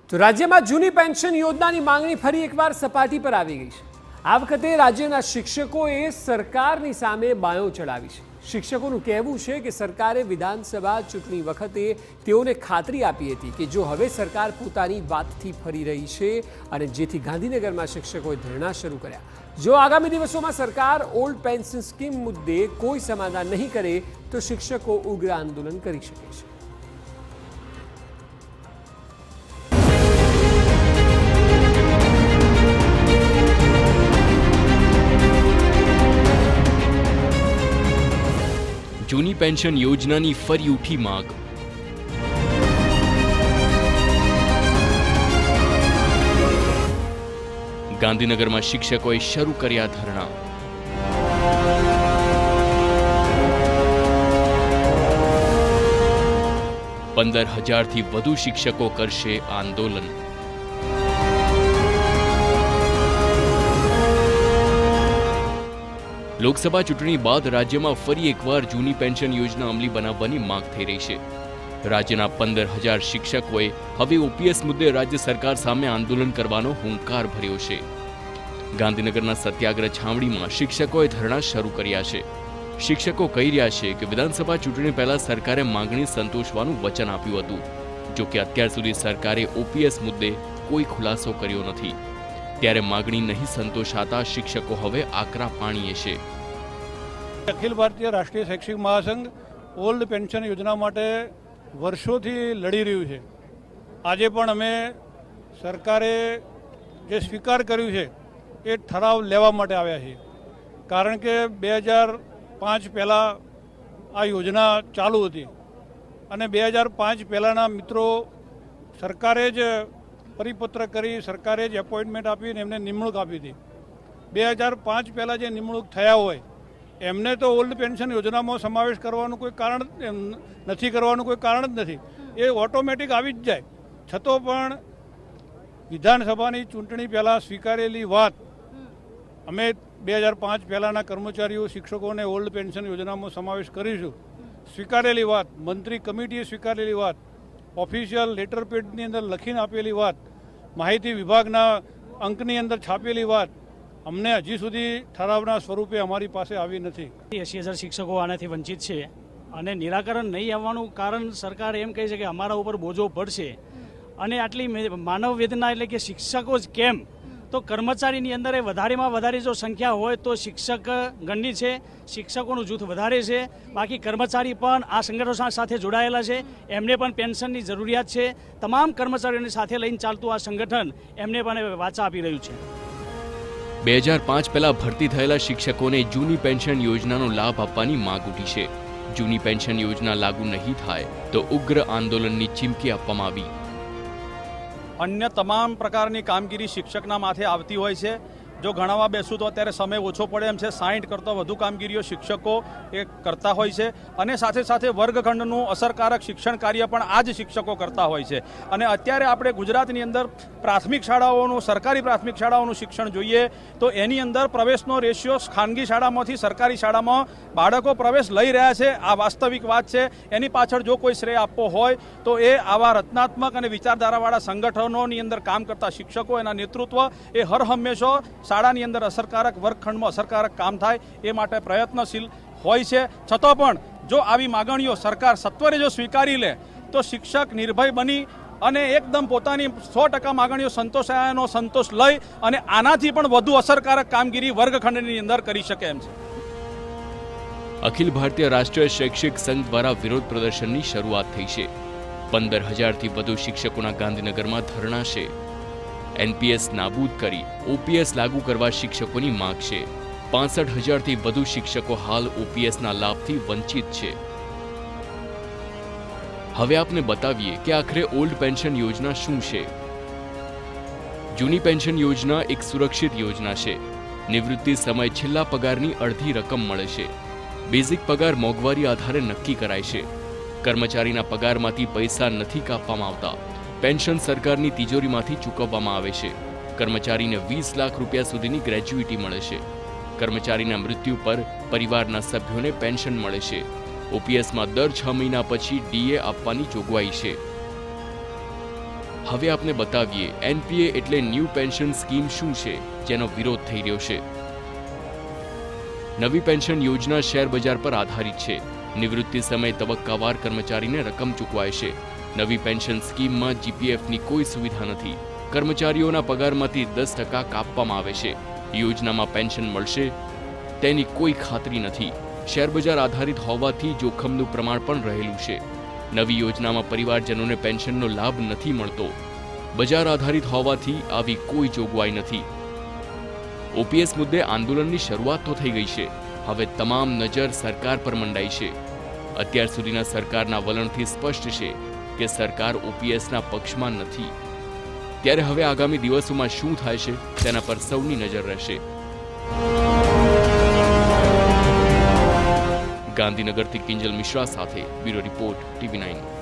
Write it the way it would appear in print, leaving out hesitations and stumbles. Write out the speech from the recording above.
તો રાજ્યમાં જૂની પેન્શન યોજનાની માંગણી ફરી એકવાર સપાટી પર આવી ગઈ છે। આ વખતે રાજ્યના શિક્ષકોએ સરકારની સામે બાયો ચડાવી છે। શિક્ષકોનું કહેવું છે કે સરકારે વિધાનસભા ચૂંટણી વખતે તેઓને ખાતરી આપી હતી કે જો હવે સરકાર પોતાની વાતથી ફરી રહી છે અને જેથી ગાંધીનગરમાં શિક્ષકોએ ધરણા શરૂ કર્યા। જો આગામી દિવસોમાં સરકાર ઓલ્ડ પેન્શન સ્કીમ મુદ્દે કોઈ સમાધાન નહીં કરે તો શિક્ષકો ઉગ્ર આંદોલન કરી શકે છે। જૂની પેન્શન યોજનાની ફરી ઉઠી માંગ। ગાંધીનગરમાં શિક્ષકોએ શરૂ કર્યા ધરણા। $15,000થી વધુ શિક્ષકો કરશે આંદોલન। લોકસભા ચૂંટણી બાદ રાજ્યમાં ફરી એકવાર જૂની પેન્શન યોજના અમલી બનાવવાની માંગ થઈ રહી છે। રાજ્યના 15,000 શિક્ષકોએ હવે ઓપીએસ મુદ્દે રાજ્ય સરકાર સામે આંદોલન કરવાનો હુંકાર ભર્યો છે। ગાંધીનગરના સત્યાગ્રહ છાવણીમાં શિક્ષકોએ ધરણા શરૂ કર્યા છે। શિક્ષકો કહી રહ્યા છે કે વિધાનસભા ચૂંટણી પહેલા સરકારે માંગણી સંતોષવાનું વચન આપ્યું હતું, જો કે અત્યાર સુધી સરકારે ઓપીએસ મુદ્દે કોઈ ખુલાસો કર્યો નથી। ત્યારે માંગણી નહીં સંતોષાતા શિક્ષકો હવે આકરા પાણીએ છે। અખિલ ભારતીય રાષ્ટ્રીય શૈક્ષિક મહાસંઘ ઓલ્ડ પેન્શન યોજના માટે વર્ષોથી લડી રહ્યું છે। આજે પણ અમે સરકારે જે સ્વીકાર કર્યું છે એ ઠરાવ લેવા માટે આવ્યા છીએ, કારણ કે 2005 પહેલાં આ યોજના ચાલુ હતી અને 2005 પહેલાંના મિત્રો સરકારે જ પરિપત્ર કરી, સરકારે જ એપોઇન્ટમેન્ટ આપીને એમને નિમણૂક આપી હતી। 2005 પહેલાં જે નિમણૂક થયા હોય એમને તો ઓલ્ડ પેન્શન યોજનામાં સમાવેશ કરવાનું કોઈ કારણ નથી, કરવાનું કોઈ કારણ જ નથી, એ ઓટોમેટિક આવી જ જાય। છતાં પણ વિધાનસભાની ચૂંટણી પહેલાં સ્વીકારેલી વાત, અમે 2005 પહેલાંના કર્મચારીઓ શિક્ષકોને ઓલ્ડ પેન્શન યોજનામાં સમાવેશ કરીશું, સ્વીકારેલી વાત, મંત્રી કમિટીએ સ્વીકારેલી વાત, ઓફિશિયલ લેટર પેડની અંદર લખીને આપેલી વાત, માહિતી વિભાગના અંકની અંદર છાપેલી વાત, અમને હજી સુધી ઠરાવના સ્વરૂપે અમારી પાસે આવી નથી। 80,000 શિક્ષકો આનાથી વંચિત છે અને નિરાકરણ નહીં આવવાનું કારણ સરકાર એમ કહે છે કે અમારા ઉપર બોજો પડશે અને આટલી માનવ વેદના એટલે કે શિક્ષકો જ કેમ, તો કર્મચારીની અંદર વધારેમાં વધારે જો સંખ્યા હોય તો શિક્ષક ગણની છે, શિક્ષકોનું જૂથ વધારે છે, બાકી કર્મચારી પણ આ સંગઠનો સાથે જોડાયેલા છે, એમને પણ પેન્શનની જરૂરિયાત છે। તમામ કર્મચારીઓની સાથે લઈને ચાલતું આ સંગઠન એમને પણ વાચા આપી રહ્યું છે। 2005 પહેલા ભરતી થયેલા શિક્ષકોને જૂની પેન્શન યોજનાનો લાભ આપવાની માંગ ઉઠી છે। જૂની પેન્શન યોજના લાગુ નહીં થાય તો ઉગ્ર આંદોલનની ચીમકી આપવામાં આવી। અન્ય તમામ પ્રકારની કામગીરી શિક્ષકના માથે આવતી હોય છે। જો ગણાવવા બેસું તો અત્યારે સમય ઓછો પડે એમ છે। 60 કરતાં વધુ કામગીરીઓ શિક્ષકો એ કરતા હોય છે અને સાથે સાથે વર્ગખંડનું અસરકારક શિક્ષણ કાર્ય પણ આ જ શિક્ષકો કરતા હોય છે। અને અત્યારે આપણે ગુજરાતની અંદર પ્રાથમિક શાળાઓનું, સરકારી પ્રાથમિક શાળાઓનું શિક્ષણ જોઈએ તો એની અંદર પ્રવેશનો રેશિયો ખાનગી શાળામાંથી સરકારી શાળામાં બાળકો પ્રવેશ લઈ રહ્યા છે, આ વાસ્તવિક વાત છે। એની પાછળ જો કોઈ શ્રેય આપવો હોય તો એ આવા રચનાત્મક અને વિચારધારાવાળા સંગઠનોની અંદર કામ કરતા શિક્ષકો, એના નેતૃત્વ એ હર હંમેશા શાળાની અંદર અસરકારક વર્ગખંડમાં અસરકારક કામ થાય એ માટે પ્રયત્નશીલ હોય છે। છતાં પણ જો આવી માગણીઓ સરકાર સત્વરે જો સ્વીકારી લે તો શિક્ષક નિર્ભય બની અને એકદમ પોતાની 100% માગણીઓ સંતોષાયાનો સંતોષ લઈ અને આનાથી પણ વધુ અસરકારક કામગીરી વર્ગખંડની અંદર કરી શકે એમ છે। અખિલ ભારતીય રાષ્ટ્રીય શૈક્ષિક સંઘ દ્વારા વિરોધ પ્રદર્શનની શરૂઆત થઈ છે। 15,000થી વધુ શિક્ષકોના ગાંધીનગરમાં ધરણા છે। એનપીએસ નાબૂદ કરી ઓપીએસ લાગુ કરવા શિક્ષકોની માંગ છે। 65,000થી વધુ શિક્ષકો હાલ ઓપીએસના લાભથી વંચિત છે। હવે આપને બતાવીએ કે આખરે ઓલ્ડ પેન્શન યોજના શું છે। જૂની પેન્શન યોજના એક સુરક્ષિત યોજના છે। નિવૃત્તિ સમય છેલ્લા પગારની અડધી રકમ મળે છે। બેઝિક પગાર મોંઘવારી આધારે નક્કી કરાય છે। કર્મચારીના પગારમાંથી પૈસા નથી કાપવામાં આવતા। પેન્શન સરકારની તિજોરીમાંથી ચૂકવવામાં આવે છે। કર્મચારીને 20 લાખ રૂપિયા સુધીની ગ્રેજ્યુઇટી મળે છે। કર્મચારીના મૃત્યુ પર પરિવારના સભ્યોને પેન્શન મળે છે। ઓપીએસમાં દર 6 મહિના પછી ડીએ આપવાની જોગવાઈ છે। હવે આપને બતાવીએ એનપીએ એટલે ન્યૂ પેન્શન સ્કીમ શું છે, જેનો વિરોધ થઈ રહ્યો છે. નવી પેન્શન યોજના શેર બજાર પર આધારિત છે. નિવૃત્તિ સમયે તબક્કાવાર કર્મચારીને રકમ ચૂકવાય છે. નવી પેન્શન સ્કીમમાં જીપીએફની કોઈ સુવિધા નથી. કર્મચારીઓના પગારમાંથી 10% કાપવામાં આવે છે. યોજનામાં પેન્શન મળશે તેની કોઈ ખાતરી નથી. શેરબજાર આધારિત હોવાથી જોખમનું પ્રમાણ પણ રહેલું છે. નવી યોજનામાં પરિવારજનોને પેન્શનનો લાભ નથી મળતો. બજાર આધારિત હોવાથી આવી કોઈ જોગવાઈ નથી. ઓપીએસ મુદ્દે આંદોલનની શરૂઆત તો થઈ ગઈ છે. હવે તમામ નજર સરકાર પર મંડાઈ છે. અત્યાર સુધીના સરકારના વલણથી સ્પષ્ટ છે કે સરકાર ઓપીએસના પક્ષમાં નથી. ત્યારે હવે આગામી દિવસોમાં શું થાય છે તેના પર સૌની નજર રહેશે. ગાંધીનગરથી કિંજલ મિશ્રા સાથે બ્યુરો રિપોર્ટ TV9.